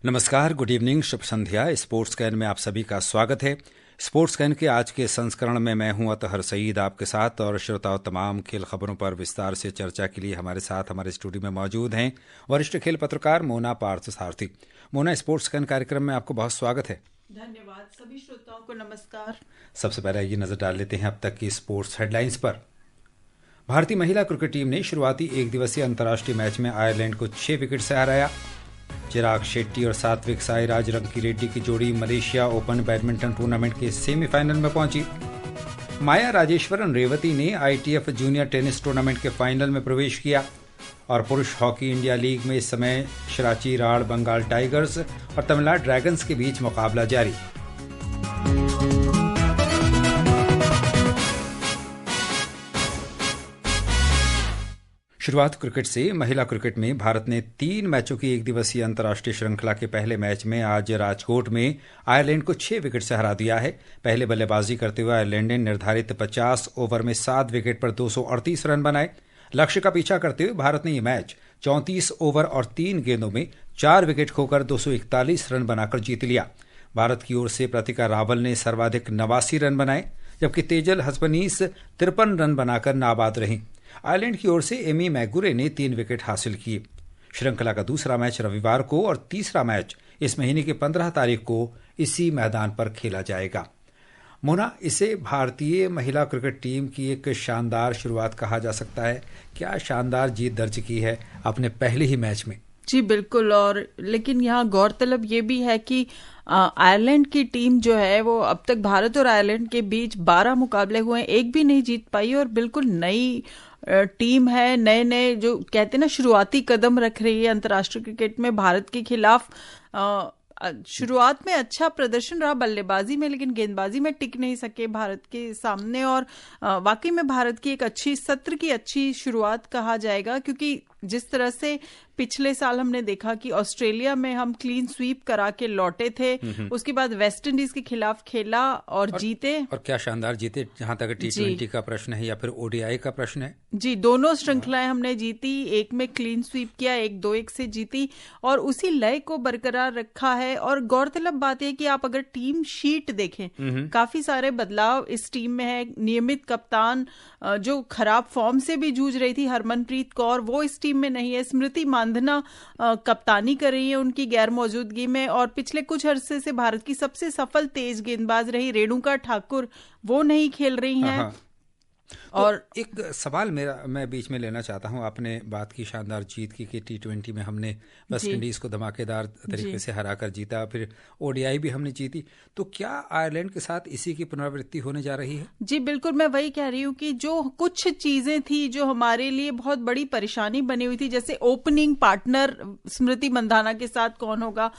नमस्कार, good evening, Shubh Sandhya. Sports can में आप सभी का स्वागत है। स्पोर्ट्स कैन के आज के संस्करण में मैं हूं अतहर सईद आपके साथ, और श्रोताओं तमाम खेल खबरों पर विस्तार से चर्चा के लिए हमारे साथ हमारे स्टूडियो में मौजूद हैं वरिष्ठ खेल पत्रकार मोना पार्थसारथी। मोना, स्पोर्ट्स कैन कार्यक्रम में आपको बहुत स्वागत है। धन्यवाद। सभी श्रोताओं को नमस्कार। सबसे पहले ये नजर डाल लेते हैं अब तक की स्पोर्ट्स हेडलाइंस पर। भारतीय महिला क्रिकेट टीम ने शुरुआती एक दिवसीय अंतर्राष्ट्रीय मैच में आयरलैंड को 6 विकेट से हराया। चिराग शेट्टी और सात्विक साईराज रंकीरेड्डी की जोड़ी मलेशिया ओपन बैडमिंटन टूर्नामेंट के सेमीफाइनल में पहुंची। माया राजेश्वरन रेवती ने ITF जूनियर टेनिस टूर्नामेंट के फाइनल में प्रवेश किया। और पुरुष हॉकी इंडिया लीग में इस समय शराची राड़ बंगाल टाइगर्स और तमिलनाडु ड्रैगन्स के बीच मुकाबला जारी। शुरुआत क्रिकेट से। महिला क्रिकेट में भारत ने 3 मैचों की एक दिवसीय अंतर्राष्ट्रीय श्रृंखला के पहले मैच में आज राजकोट में आयरलैंड को 6 विकेट से हरा दिया है। पहले बल्लेबाजी करते हुए आयरलैंड ने निर्धारित 50 ओवर में 7 विकेट पर 238 रन बनाए। लक्ष्य का पीछा करते हुए भारत ने यह मैच 34 ओवर और 3 गेंदों में 4 विकेट खोकर 241 रन बनाकर जीत लिया। भारत की ओर से प्रतिका रावल ने सर्वाधिक 89 रन बनाए, जबकि तेजल हसबनीस 53 रन बनाकर नाबाद रहीं। आयरलैंड की ओर से एमी मैगुरे ने 3 विकेट हासिल किए। श्रृंखला का दूसरा मैच रविवार को और तीसरा मैच इस महीने की 15 तारीख को इसी मैदान पर खेला जाएगा। मोना, इसे भारतीय महिला क्रिकेट टीम की एक शानदार शुरुआत कहा जा सकता है। क्या शानदार जीत दर्ज की है अपने पहले ही मैच में। जी बिल्कुल। और लेकिन यहाँ गौरतलब ये भी है कि आयरलैंड की टीम जो है वो अब तक भारत और आयरलैंड के बीच 12 मुकाबले हुए हैं, एक भी नहीं जीत पाई, और बिल्कुल नई टीम है। नए नए जो कहते हैं ना, शुरुआती कदम रख रही है अंतर्राष्ट्रीय क्रिकेट में भारत के खिलाफ। शुरुआत में अच्छा प्रदर्शन रहा बल्लेबाजी में, लेकिन गेंदबाजी में टिक नहीं सके भारत के सामने। और वाकई में भारत की एक अच्छी सत्र की अच्छी शुरुआत कहा जाएगा, क्योंकि जिस तरह से पिछले साल हमने देखा कि ऑस्ट्रेलिया में हम क्लीन स्वीप करा के लौटे थे, उसके बाद वेस्ट इंडीज के खिलाफ खेला और जीते। और क्या शानदार जीते। जहां तक T20 का प्रश्न है या फिर ODI का प्रश्न है, जी दोनों श्रृंखलाएं हमने जीती। एक में क्लीन स्वीप किया, एक 2-1 से जीती, और उसी लय को बरकरार रखा है। और गौरतलब बात है कि आप अगर टीम शीट देखें, काफी सारे बदलाव इस टीम में है। नियमित कप्तान जो खराब फॉर्म से भी जूझ रही थी, हरमनप्रीत कौर, वो इस टीम में नहीं है। स्मृति मांधना कप्तानी कर रही है उनकी गैर मौजूदगी में। और पिछले कुछ अरसे से भारत की सबसे सफल तेज गेंदबाज रही रेणुका ठाकुर, वो नहीं खेल रही हैं। और एक सवाल मैं बीच में लेना चाहता हूं। आपने बात की शानदार जीत की कि T20 में हमने वेस्ट इंडीज को धमाकेदार तरीके से हराकर जीता, फिर ODI भी हमने जीती। तो क्या आयरलैंड के साथ इसी की पुनरावृत्ति होने जा रही है? जी बिल्कुल, मैं वही कह रही हूँ कि जो कुछ चीजें थी जो हमारे लिए बहुत बड़ी परेशानी बनी हुई थी, जैसे ओपनिंग पार्टनर स्मृति मंधाना के साथ कौन होगा,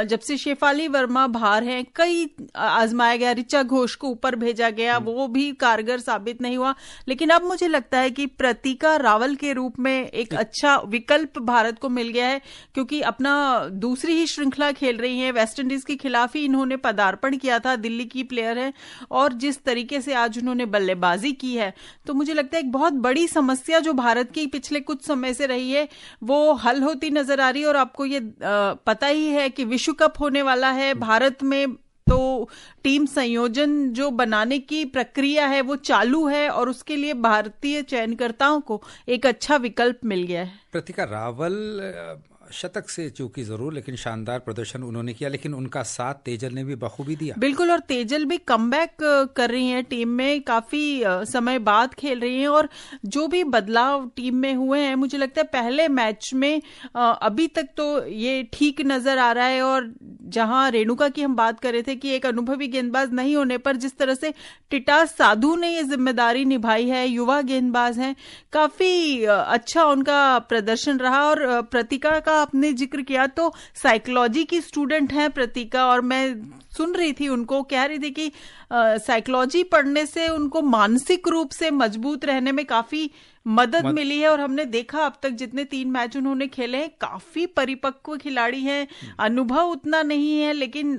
जब से शेफाली वर्मा बाहर हैं, कई आजमाया गया, ऋचा घोष को ऊपर भेजा गया, वो भी कारगर साबित नहीं हुआ। लेकिन अब मुझे लगता है कि प्रतिका रावल के रूप में एक अच्छा विकल्प भारत को मिल गया है, क्योंकि अपना दूसरी ही श्रृंखला खेल रही हैं। वेस्ट इंडीज के खिलाफ ही इन्होंने पदार्पण किया था, दिल्ली की प्लेयर है, और जिस तरीके से आज उन्होंने बल्लेबाजी की है, तो मुझे लगता है एक बहुत बड़ी समस्या जो भारत की पिछले कुछ समय से रही है वो हल होती नजर आ रही है। और आपको ये पता ही है कि विश्व कप होने वाला है भारत में, तो टीम संयोजन जो बनाने की प्रक्रिया है वो चालू है, और उसके लिए भारतीय चयनकर्ताओं को एक अच्छा विकल्प मिल गया है। प्रतिका रावल शतक से चूकी जरूर, लेकिन शानदार प्रदर्शन उन्होंने किया, लेकिन उनका साथ तेजल ने भी बखूबी दिया। बिल्कुल, और तेजल भी कमबैक कर रही हैं टीम में, काफी समय बाद खेल रही हैं। और जो भी बदलाव टीम में हुए हैं, मुझे लगता है पहले मैच में अभी तक तो ये ठीक नजर आ रहा है। और जहां रेणुका की हम बात कर रहे थे कि एक अनुभवी गेंदबाज नहीं होने पर जिस तरह से टिटा साधु ने ये जिम्मेदारी निभाई है, युवा गेंदबाज हैं, काफी अच्छा उनका प्रदर्शन रहा। और प्रतिका का आपने जिक्र किया, तो साइकोलॉजी की स्टूडेंट हैं प्रतिका, और मैं सुन रही थी उनको, कह रही थी कि साइकोलॉजी पढ़ने से उनको मानसिक रूप से मजबूत रहने में काफी मदद मिली है। और हमने देखा अब तक जितने 3 मैच उन्होंने खेले हैं, काफी परिपक्व खिलाड़ी हैं, अनुभव उतना नहीं है, लेकिन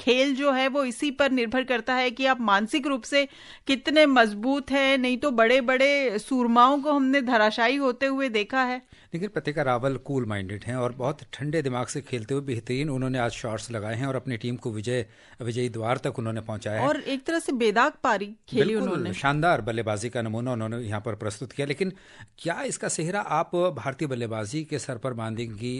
खेल जो है वो इसी पर निर्भर करता है कि आप मानसिक रूप से कितने मजबूत हैं। नहीं तो बड़े बड़े सूरमाओं को हमने धराशायी होते हुए देखा है। लेकिन प्रतिका रावल कूल माइंडेड हैं और बहुत ठंडे दिमाग से खेलते हुए बेहतरीन उन्होंने आज शॉट्स लगाए हैं और अपनी टीम को विजयी द्वार तक उन्होंने पहुंचाया है। और एक तरह से बेदाग पारी खेली उन्होंने। शानदार बल्लेबाजी का नमूना उन्होंने यहाँ पर प्रस्तुत किया। लेकिन क्या इसका सेहरा आप भारतीय बल्लेबाजी के सर पर बांधेंगी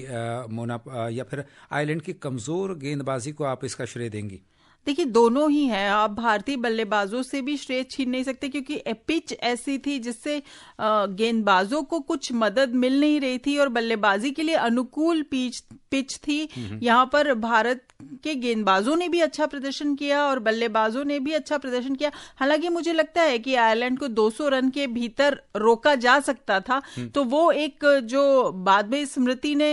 मोना, या फिर आयरलैंड की कमजोर गेंदबाजी को आप इसका श्रेय देंगी? देखिए, दोनों ही हैं। आप भारतीय बल्लेबाजों से भी श्रेय छीन नहीं सकते, क्योंकि पिच ऐसी थी जिससे गेंदबाजों को कुछ मदद मिल नहीं रही थी और बल्लेबाजी के लिए अनुकूल पिच थी। यहाँ पर भारत के गेंदबाजों ने भी अच्छा प्रदर्शन किया और बल्लेबाजों ने भी अच्छा प्रदर्शन किया। हालांकि मुझे लगता है कि आयरलैंड को 200 रन के भीतर रोका जा सकता था। तो वो एक जो बाद में स्मृति ने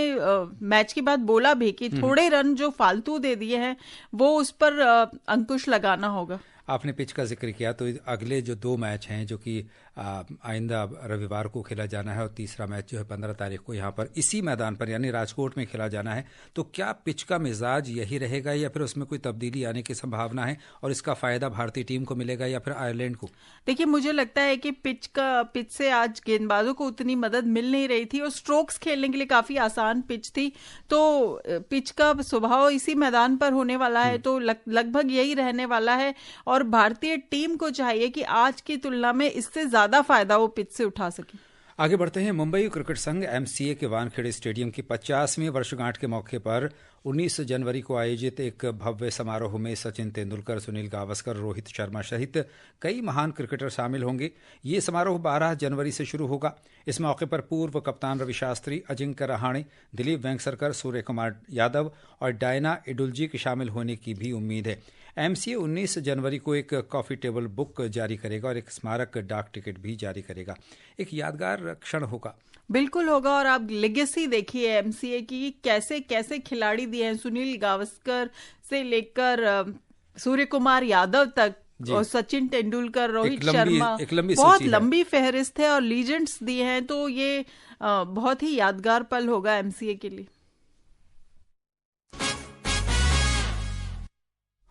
मैच के बाद बोला भी कि थोड़े रन जो फालतू दे दिए हैं वो उस पर अंकुश लगाना होगा। आपने पिच का जिक्र किया तो अगले जो 2 मैच हैं जो कि आइंदा रविवार को खेला जाना है और तीसरा मैच जो है 15 तारीख को यहाँ पर इसी मैदान पर यानी राजकोट में खेला जाना है, तो क्या पिच का मिजाज यही रहेगा या फिर उसमें कोई तब्दीली आने की संभावना है और इसका फायदा भारतीय टीम को मिलेगा या फिर आयरलैंड को? देखिए, मुझे लगता है कि पिच से आज गेंदबाजों को उतनी मदद मिल नहीं रही थी और स्ट्रोक्स खेलने के लिए काफी आसान पिच थी। तो पिच का स्वभाव इसी मैदान पर होने वाला है, तो लगभग यही रहने वाला है। और भारतीय टीम को चाहिए कि आज की तुलना में इससे ज्यादा फायदा वो पिच से उठा सके। आगे बढ़ते हैं। मुंबई क्रिकेट संघ एमसीए के वानखेड़े स्टेडियम की 50वीं वर्षगांठ के मौके पर 19 जनवरी को आयोजित एक भव्य समारोह में सचिन तेंदुलकर, सुनील गावस्कर, रोहित शर्मा सहित कई महान क्रिकेटर शामिल होंगे। ये समारोह 12 जनवरी से शुरू होगा। इस मौके पर पूर्व कप्तान रवि शास्त्री, अजिंक्य रहाणे, दिलीप वेंगसरकर, सूर्य कुमार यादव और डायना इडुल्जी के शामिल होने की भी उम्मीद है। एमसीए 19 जनवरी को एक कॉफी टेबल बुक जारी करेगा और एक स्मारक डाक टिकट भी जारी करेगा। एक यादगार क्षण होगा। बिल्कुल होगा। और आप लेगेसी देखिए एमसीए की, कैसे कैसे खिलाड़ी दिए हैं, सुनील गावस्कर से लेकर सूर्य कुमार यादव तक और सचिन तेंदुलकर, रोहित शर्मा, बहुत लंबी फहरिस्त है और लीजेंड्स दिए हैं। तो ये बहुत ही यादगार पल होगा एमसीए के लिए।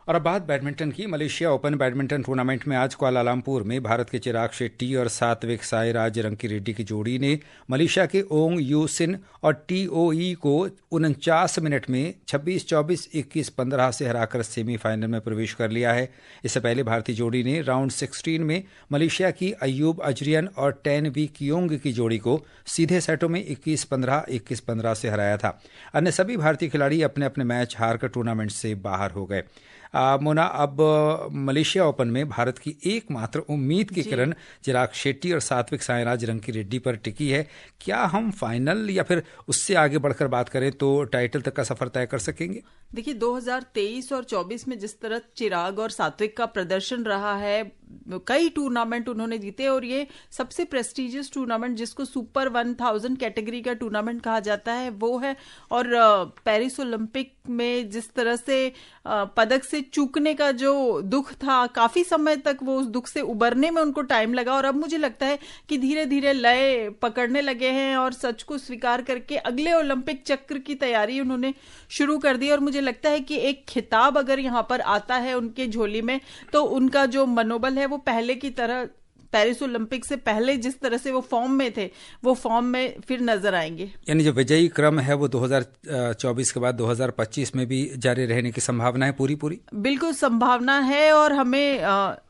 और अब बात बैडमिंटन की। मलेशिया ओपन बैडमिंटन टूर्नामेंट में आज कुआलालंपुर में भारत के चिराग शेट्टी और सात्विक साईराज रंकीरेड्डी की जोड़ी ने मलेशिया के ओंग यू सिन और टीओई को 49 मिनट में 26-24, 21-15 से हराकर सेमीफाइनल में प्रवेश कर लिया है। इससे पहले भारतीय जोड़ी ने राउंड 16 में मलेशिया की अयूब अजरियन और टेन वी कियोंग की जोड़ी को सीधे सेटों में 21-15, 21-15 से हराया था। अन्य सभी भारतीय खिलाड़ी अपने अपने मैच हारकर टूर्नामेंट से बाहर हो गए। मोना, अब मलेशिया ओपन में भारत की एकमात्र उम्मीद की किरण चिराग शेट्टी और सात्विक साईराज रंकीरेड्डी पर टिकी है। क्या हम फाइनल या फिर उससे आगे बढ़कर बात करें तो टाइटल तक का सफर तय कर सकेंगे? देखिए, 2023 और 24 में जिस तरह चिराग और सात्विक का प्रदर्शन रहा है, कई टूर्नामेंट उन्होंने जीते और ये सबसे प्रेस्टिजियस टूर्नामेंट जिसको सुपर 1000 कैटेगरी का टूर्नामेंट कहा जाता है वो है। और पेरिस ओलंपिक में जिस तरह से पदक से चूकने का जो दुख था, काफी समय तक वो उस दुख से उबरने में उनको टाइम लगा और अब मुझे लगता है कि धीरे धीरे लय पकड़ने लगे हैं और सच को स्वीकार करके अगले ओलंपिक चक्र की तैयारी उन्होंने शुरू कर दी। और मुझे लगता है कि एक खिताब अगर यहाँ पर आता है उनके झोली में तो उनका जो मनोबल है वो पहले की तरह, पेरिस ओलंपिक से पहले जिस तरह से वो फॉर्म में थे वो फॉर्म में फिर नजर आएंगे। यानी जो विजयी क्रम है वो 2024 के बाद 2025 में भी जारी रहने की संभावना है? पूरी बिल्कुल संभावना है और हमें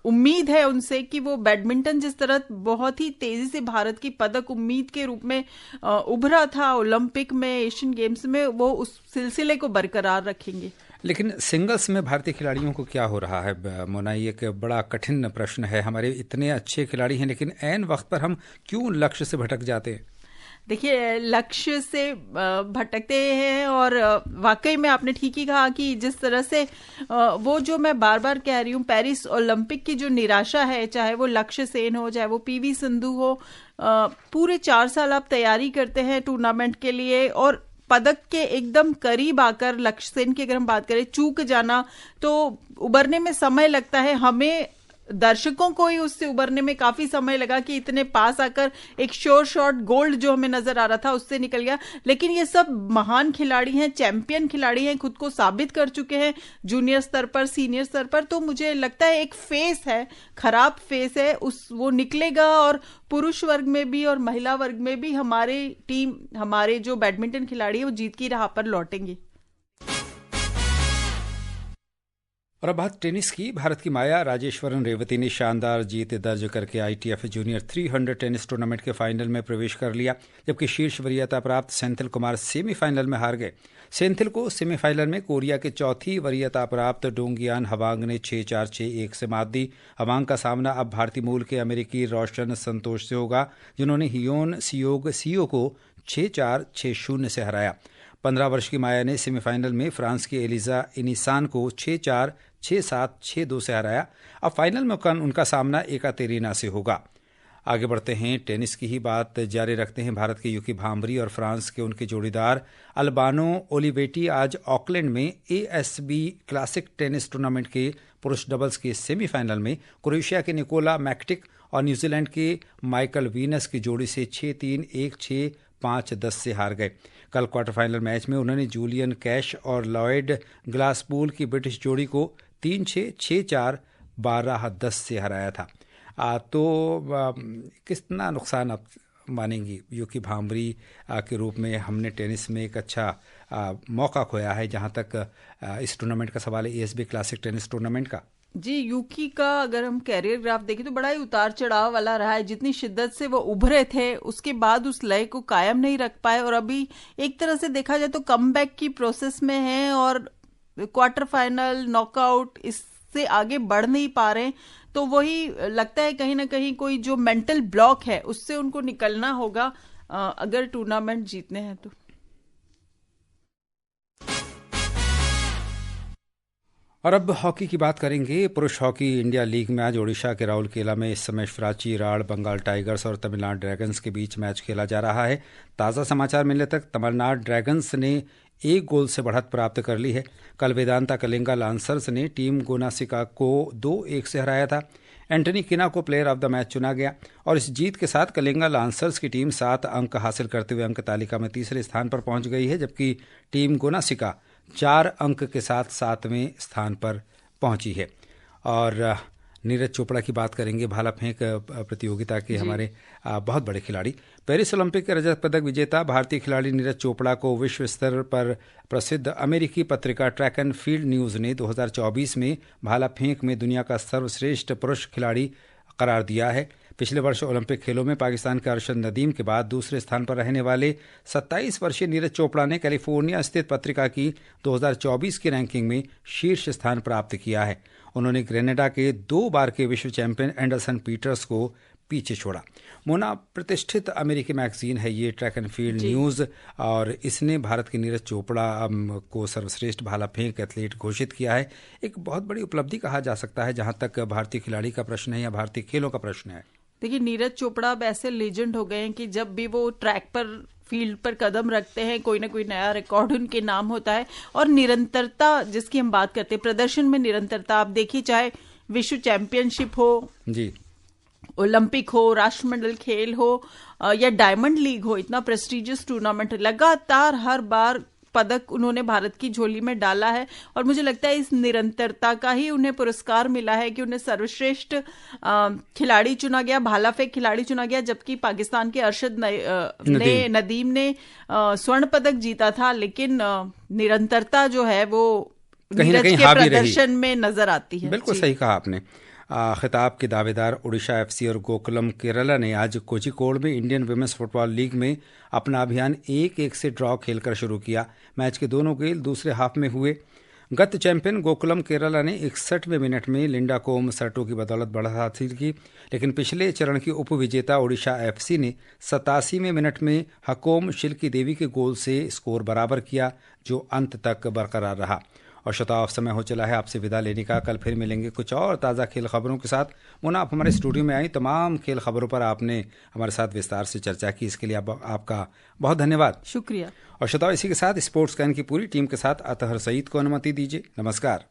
उम्मीद है उनसे कि वो बैडमिंटन जिस तरह बहुत ही तेजी से भारत की पदक उम्मीद के रूप में उभरा था ओलंपिक में, एशियन गेम्स में, वो उस सिलसिले को बरकरार रखेंगे। लेकिन सिंगल्स में भारतीय खिलाड़ियों को क्या हो रहा है मोना? ये एक बड़ा कठिन प्रश्न है। हमारे इतने अच्छे खिलाड़ी हैं लेकिन ऐन वक्त पर हम क्यों लक्ष्य से भटक जाते हैं? देखिए, लक्ष्य से भटकते हैं और वाकई में आपने ठीक ही कहा कि जिस तरह से वो जो मैं बार बार कह रही हूँ, पेरिस ओलंपिक की जो निराशा है, चाहे वो लक्ष्य सेन हो, चाहे वो पीवी सिंधु हो, पूरे 4 साल आप तैयारी करते हैं टूर्नामेंट के लिए और पदक के एकदम करीब आकर लक्ष्य सेन की अगर हम बात करें चूक जाना तो उबरने में समय लगता है। हमें दर्शकों को ही उससे उबरने में काफी समय लगा कि इतने पास आकर एक श्योर शॉट गोल्ड जो हमें नजर आ रहा था उससे निकल गया। लेकिन ये सब महान खिलाड़ी हैं, चैंपियन खिलाड़ी हैं, खुद को साबित कर चुके हैं जूनियर स्तर पर, सीनियर स्तर पर। तो मुझे लगता है एक फेस है, खराब फेस है, वो निकलेगा और पुरुष वर्ग में भी और महिला वर्ग में भी हमारे जो बैडमिंटन खिलाड़ी है वो जीत की राह पर लौटेंगे। और अब बात टेनिस की। भारत की माया राजेश्वरन रेवती ने शानदार जीत दर्ज करके ITF जूनियर 300 टेनिस टूर्नामेंट के फाइनल में प्रवेश कर लिया, जबकि शीर्ष वरीयता प्राप्त सेंथिल कुमार सेमीफाइनल में हार गए। सेंथिल को सेमीफाइनल में कोरिया के चौथी वरीयता प्राप्त डोंगियान हवांग ने 6-4, 6-1 से मात दी। हवांग का सामना अब भारतीय मूल के अमेरिकी रोशन संतोष से होगा, जिन्होंने हियोन सियो को 6-4, 6-0 से हराया। 15 वर्ष की माया ने सेमीफाइनल में फ्रांस की एलिजा इनिसान को 6-4, 6-7, 6-2 से हराया। अब फाइनल में उनका सामना एकातेरिना से होगा। आगे बढ़ते हैं, टेनिस की ही बात जारी रखते हैं। भारत के युकी भांभरी और फ्रांस के उनके जोड़ीदार अल्बानो ओलिवेटी आज ऑकलैंड में ASB क्लासिक टेनिस टूर्नामेंट के पुरुष डबल्स के सेमीफाइनल में क्रोएशिया के निकोला मैक्टिक और न्यूजीलैंड के माइकल वीनस की जोड़ी से 6-3, 1-6, 5-10 से हार गए। कल क्वार्टर फाइनल मैच में उन्होंने जूलियन कैश और लॉयड ग्लासपूल की ब्रिटिश जोड़ी को 3-6, 6-4, 12-10 से हराया था। तो कितना नुकसान आप मानेंगी युकी भांभरी के रूप में? हमने टेनिस में एक अच्छा मौका खोया है जहां तक इस टूर्नामेंट का सवाल है, ASB क्लासिक टेनिस टूर्नामेंट का। जी, यूकी का अगर हम कैरियर ग्राफ देखें तो बड़ा ही उतार चढ़ाव वाला रहा है। जितनी शिद्दत से वो उभरे थे उसके बाद उस लय को कायम नहीं रख पाए और अभी एक तरह से देखा जाए तो कमबैक की प्रोसेस में है और क्वार्टर फाइनल, नॉकआउट, इससे आगे बढ़ नहीं पा रहे। तो वही लगता है कहीं ना कहीं कोई जो मेंटल ब्लॉक है उससे उनको निकलना होगा अगर टूर्नामेंट जीतने हैं तो। और अब हॉकी की बात करेंगे। पुरुष हॉकी इंडिया लीग में आज ओडिशा के राउरकेला में इस समय शिवराची राड़, बंगाल टाइगर्स और तमिलनाडु ड्रैगन्स के बीच मैच खेला जा रहा है। ताज़ा समाचार मिलने तक तमिलनाडु ड्रैगन्स ने 1 गोल से बढ़त प्राप्त कर ली है। कल वेदांता कलिंगा लांसर्स ने टीम गोनासिका को 2-1 से हराया था। एंटनी किना को प्लेयर ऑफ द मैच चुना गया और इस जीत के साथ कलिंगा लांसर्स की टीम 7 अंक हासिल करते हुए अंक तालिका में तीसरे स्थान पर पहुंच गई है, जबकि टीम गोनासिका 4 अंक के साथ 7वें स्थान पर पहुंची है। और नीरज चोपड़ा की बात करेंगे, भाला फेंक प्रतियोगिता के हमारे बहुत बड़े खिलाड़ी। पेरिस ओलंपिक के रजत पदक विजेता भारतीय खिलाड़ी नीरज चोपड़ा को विश्व स्तर पर प्रसिद्ध अमेरिकी पत्रिका ट्रैक एंड फील्ड न्यूज़ ने 2024 में भाला फेंक में दुनिया का सर्वश्रेष्ठ पुरुष खिलाड़ी करार दिया है। पिछले वर्ष ओलंपिक खेलों में पाकिस्तान के अरशद नदीम के बाद दूसरे स्थान पर रहने वाले 27 वर्षीय नीरज चोपड़ा ने कैलिफोर्निया स्थित पत्रिका की 2024 की रैंकिंग में शीर्ष स्थान प्राप्त किया है। उन्होंने ग्रेनेडा के 2 बार के विश्व चैंपियन एंडरसन पीटर्स को पीछे छोड़ा। मोना प्रतिष्ठित अमेरिकी मैगजीन है ये ट्रैक एंड फील्ड न्यूज़, और इसने भारत के नीरज चोपड़ा को सर्वश्रेष्ठ भाला फेंक एथलीट घोषित किया है। एक बहुत बड़ी उपलब्धि कहा जा सकता है जहां तक भारतीय खिलाड़ी का प्रश्न है या भारतीय खेलों का प्रश्न है। देखिए, नीरज चोपड़ा अब ऐसे लेजेंड हो गए हैं कि जब भी वो ट्रैक पर, फील्ड पर कदम रखते हैं कोई ना कोई नया रिकॉर्ड उनके नाम होता है। और निरंतरता जिसकी हम बात करते हैं, प्रदर्शन में निरंतरता, आप देखिए चाहे विश्व चैंपियनशिप हो जी, ओलंपिक हो, राष्ट्रमंडल खेल हो या डायमंड लीग हो, इतना प्रेस्टिजियस टूर्नामेंट, लगातार हर बार पदक उन्होंने भारत की झोली में डाला है। और मुझे लगता है इस निरंतरता का ही उन्हें पुरस्कार मिला है कि उन्हें सर्वश्रेष्ठ खिलाड़ी चुना गया, भाला फेंक खिलाड़ी चुना गया, जबकि पाकिस्तान के अरशद नदीम ने स्वर्ण पदक जीता था। लेकिन निरंतरता जो है वो नीरज के प्रदर्शन में नजर आती है। बिल्कुल सही कहा आपने। खिताब के दावेदार ओडिशा FC और गोकुलम केरला ने आज कोझिकोड में इंडियन विमेंस फुटबॉल लीग में अपना अभियान 1-1 से ड्रॉ खेलकर शुरू किया। मैच के दोनों गेल दूसरे हाफ में हुए। गत चैंपियन गोकुलम केरला ने 61वें मिनट में लिंडा कोम सर्टो की बदौलत बढ़त हासिल की, लेकिन पिछले चरण की उपविजेता ओडिशा FC ने 87वें मिनट में हकोम शिल्की देवी के गोल से स्कोर बराबर किया, जो अंत तक बरकरार रहा। और श्रोताओ, समय हो चला है आपसे विदा लेने का। कल फिर मिलेंगे कुछ और ताज़ा खेल खबरों के साथ। मुन्ना, आप हमारे स्टूडियो में आई, तमाम खेल खबरों पर आपने हमारे साथ विस्तार से चर्चा की, इसके लिए आपका बहुत धन्यवाद। शुक्रिया। और श्रोताओ, इसी के साथ स्पोर्ट्स कैन की पूरी टीम के साथ अतहर सईद को अनुमति दीजिए। नमस्कार।